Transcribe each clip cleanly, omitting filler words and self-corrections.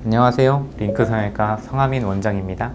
안녕하세요. 링크성형외과 성하민 원장입니다.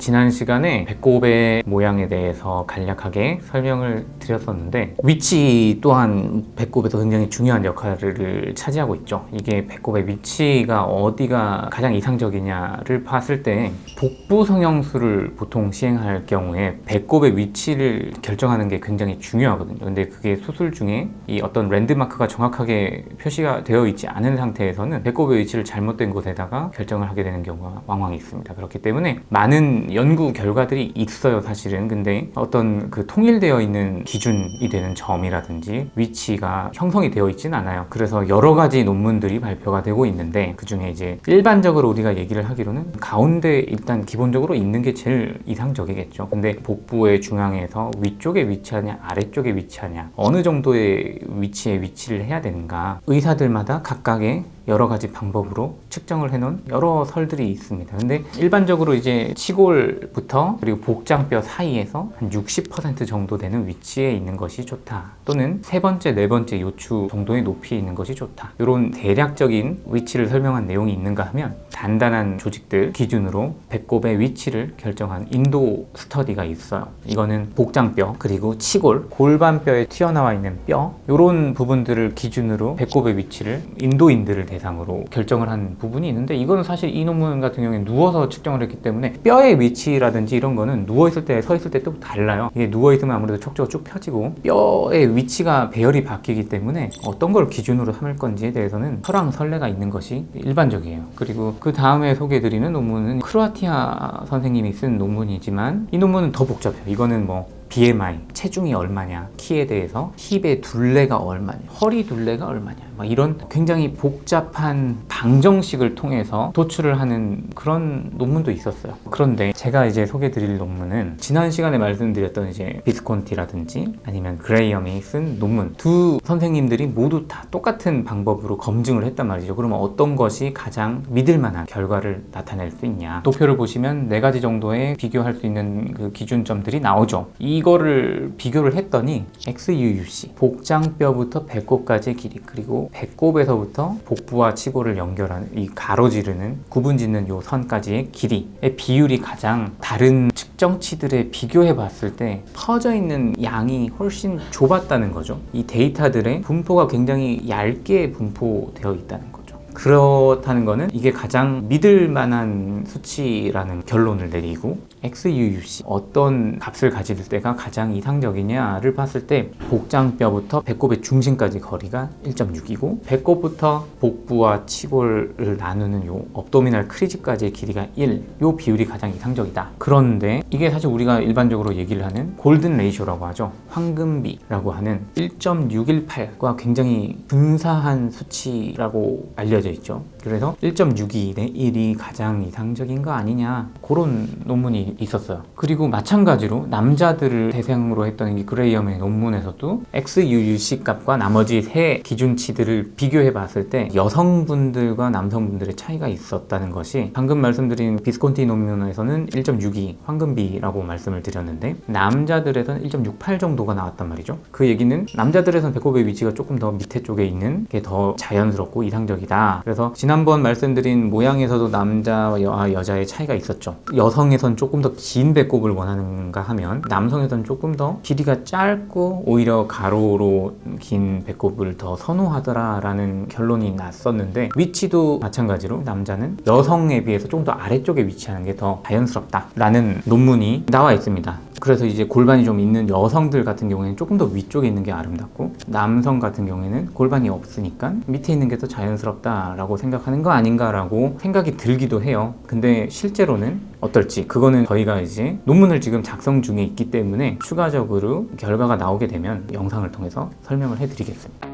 지난 시간에 배꼽의 모양에 대해서 간략하게 설명을 드렸었는데, 위치 또한 배꼽에서 굉장히 중요한 역할을 차지하고 있죠. 이게 배꼽의 위치가 어디가 가장 이상적이냐를 봤을 때 복부 성형술을 보통 시행할 경우에 배꼽의 위치를 결정하는 게 굉장히 중요하거든요. 근데 그게 수술 중에 이 어떤 랜드마크가 정확하게 표시가 되어 있지 않은 상태에서는 배꼽의 위치를 잘못된 곳에다가 결정을 하게 되는 경우가 왕왕 있습니다. 그렇기 때문에 많은 연구 결과들이 있어요, 사실은. 근데 어떤 그 통일되어 있는 기준이 되는 점이라든지 위치가 형성이 되어 있진 않아요. 그래서 여러 가지 논문들이 발표가 되고 있는데, 그 중에 이제 일반적으로 우리가 얘기를 하기로는 가운데 일단 기본적으로 있는 게 제일 이상적이겠죠. 근데 복부의 중앙에서 위쪽에 위치하냐 아래쪽에 위치하냐, 어느 정도의 위치에 위치를 해야 되는가, 의사들마다 각각의 여러 가지 방법으로 측정을 해놓은 여러 설들이 있습니다. 근데 일반적으로 이제 치골부터 그리고 복장뼈 사이에서 한 60% 정도 되는 위치에 있는 것이 좋다, 또는 세 번째, 네 번째 요추 정도의 높이에 있는 것이 좋다, 이런 대략적인 위치를 설명한 내용이 있는가 하면, 단단한 조직들 기준으로 배꼽의 위치를 결정한 인도 스터디가 있어요. 이거는 복장뼈 그리고 치골, 골반뼈에 튀어나와 있는 뼈, 이런 부분들을 기준으로 배꼽의 위치를 인도인들을 대상으로 결정을 한 부분이 있는데, 이거는 사실 이 논문 같은 경우에 누워서 측정을 했기 때문에 뼈의 위치라든지 이런 거는 누워있을 때, 서있을 때 또 달라요. 이게 누워있으면 아무래도 척추가 쭉 펴지고 뼈의 위치가 배열이 바뀌기 때문에 어떤 걸 기준으로 삼을 건지에 대해서는 설왕설래가 있는 것이 일반적이에요. 그리고 그 다음에 소개해드리는 논문은 크로아티아 선생님이 쓴 논문이지만, 이 논문은 더 복잡해요. 이거는 뭐 BMI, 체중이 얼마냐, 키에 대해서 힙의 둘레가 얼마냐, 허리 둘레가 얼마냐, 막 이런 굉장히 복잡한 방정식을 통해서 도출을 하는 그런 논문도 있었어요. 그런데 제가 이제 소개드릴 논문은 지난 시간에 말씀드렸던 이제 비스콘티라든지 아니면 그레이엄이 쓴 논문, 두 선생님들이 모두 다 똑같은 방법으로 검증을 했단 말이죠. 그러면 어떤 것이 가장 믿을 만한 결과를 나타낼 수 있냐, 도표를 보시면 4가지 정도의 비교할 수 있는 그 기준점들이 나오죠. 이거를 비교를 했더니 XUUC, 복장뼈부터 배꼽까지의 길이, 그리고 배꼽에서부터 복부와 치골을 연결하는 이 가로지르는, 구분짓는 요 선까지의 길이의 비율이 가장 다른 측정치들에 비교해 봤을 때 퍼져 있는 양이 훨씬 좁았다는 거죠. 이 데이터들의 분포가 굉장히 얇게 분포되어 있다는 거죠. 그렇다는 거는 이게 가장 믿을 만한 수치라는 결론을 내리고, XUUC, 어떤 값을 가질 때가 가장 이상적이냐를 봤을 때 복장뼈부터 배꼽의 중심까지 거리가 1.6이고, 배꼽부터 복부와 치골을 나누는 요 업도미널 크리지까지의 길이가 1, 요 비율이 가장 이상적이다. 그런데 이게 사실 우리가 일반적으로 얘기를 하는 골든 레이쇼라고 하죠. 황금비라고 하는 1.618과 굉장히 근사한 수치라고 알려져 있죠. 그래서 1.62 대 1이 가장 이상적인 거 아니냐, 그런 논문이 있었어요. 그리고 마찬가지로 남자들을 대상으로 했던 이 그레이엄의 논문에서도 XUUC 값과 나머지 세 기준치들을 비교해 봤을 때 여성분들과 남성분들의 차이가 있었다는 것이, 방금 말씀드린 비스콘티 논문에서는 1.62 황금비라고 말씀을 드렸는데, 남자들에서는 1.68 정도가 나왔단 말이죠. 그 얘기는 남자들에서는 배꼽의 위치가 조금 더 밑에 쪽에 있는 게 더 자연스럽고 이상적이다. 그래서 지난번 말씀드린 모양에서도 남자와 여자의 차이가 있었죠. 여성에선 조금 더 긴 배꼽을 원하는가 하면, 남성에선 조금 더 길이가 짧고 오히려 가로로 긴 배꼽을 더 선호하더라라는 결론이 났었는데, 위치도 마찬가지로 남자는 여성에 비해서 좀 더 아래쪽에 위치하는 게 더 자연스럽다라는 논문이 나와 있습니다. 그래서 이제 골반이 좀 있는 여성들 같은 경우에는 조금 더 위쪽에 있는 게 아름답고, 남성 같은 경우에는 골반이 없으니까 밑에 있는 게 더 자연스럽다라고 생각하는 거 아닌가라고 생각이 들기도 해요. 근데 실제로는 어떨지, 그거는 저희가 이제 논문을 지금 작성 중에 있기 때문에 추가적으로 결과가 나오게 되면 영상을 통해서 설명을 해드리겠습니다.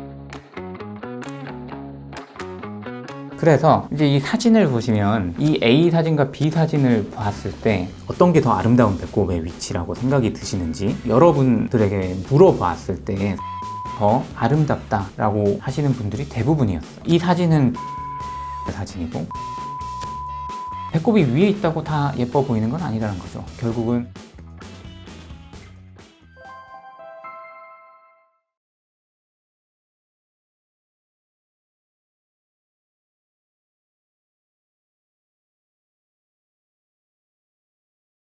그래서 이제 이 사진을 보시면 이 A 사진과 B 사진을 봤을 때 어떤 게 더 아름다운 배꼽의 위치라고 생각이 드시는지 여러분들에게 물어봤을 때 더 아름답다라고 하시는 분들이 대부분이었어요. 이 사진은 사진이고, 배꼽이 위에 있다고 다 예뻐 보이는 건 아니라는 거죠. 결국은